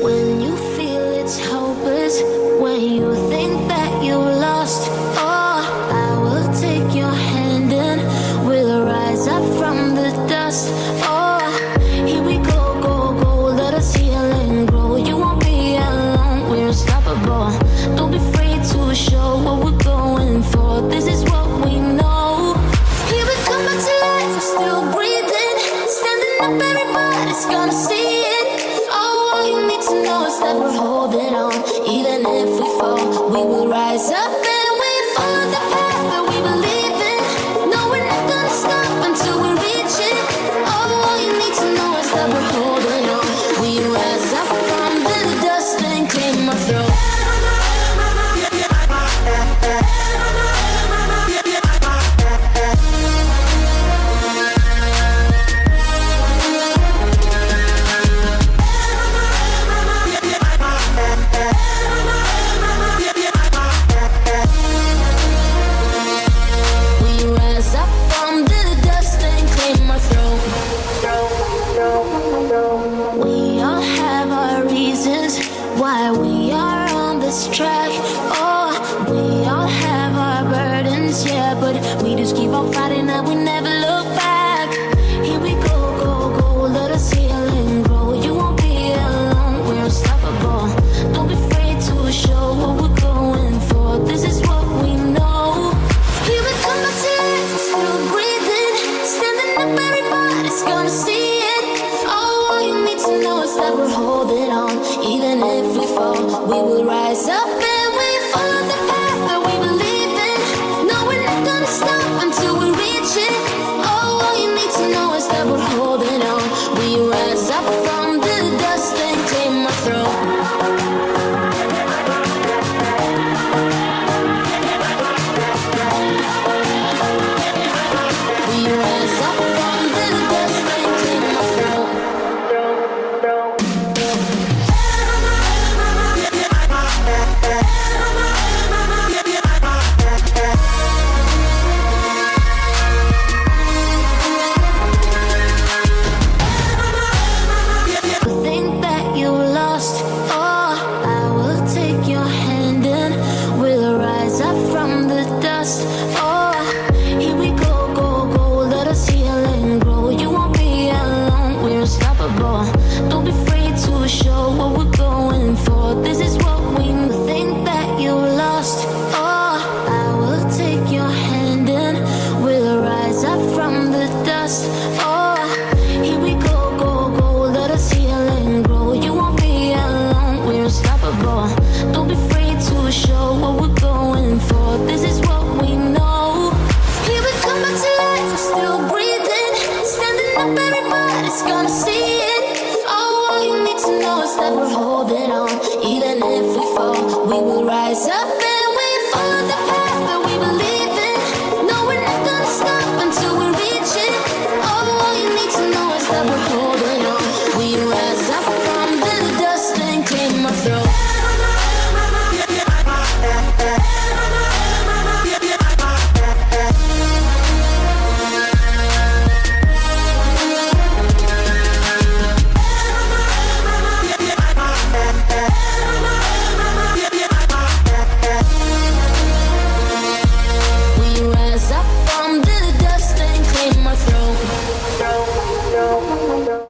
When you feel it's hopeless, when you think that you lost, oh, I will take your hand and we'll rise up from the dust. Oh, here we go, go, go, let us heal and grow. You won't be alone, we're unstoppable. Don't be afraid to show what we're going for. This is what we know. Here we come back to life, we're still breathing. Standing up, everybody's gonna see it. Oh, all you need to know is that we're holding on. Even if we fall, we will rise up and we follow the path that we believe in. No, we're not gonna stop until we reach it. Oh, all you need to know is that we're holding on. We rise up from the dust and clear my throat. Why we are on this track. Oh, we all have our burdens, yeah, but we just keep on fighting and we never look back. Here we go, go, go, let us heal and grow. You won't be alone, we're unstoppable. Don't be afraid to show what we're going for. This is what we know. Here we come back to life, we're still breathing. Standing up, everybody's gonna see it. Oh, all you need to know is that we're holding on. Even if we fall, we will rise up and we follow the path that we believe in. No, we're not gonna stop until we reach it. Oh, all you need to know is that we're holding on. We rise up from the dust and clear my throat. We rise up from the dust and clear my throat. Don't be afraid to show what we're going for. This is what we think that you lost. Oh, I will take your hand and we'll rise up from the dust. Oh, here we go, go, go, let us heal and grow. You won't be alone, we're unstoppable. Don't be afraid to show what we're going for. This is what we know. Here we come back to life, we're still breathing. Standing up, everybody's gonna see it. That we're holding on. Even if we fall, we will rise up.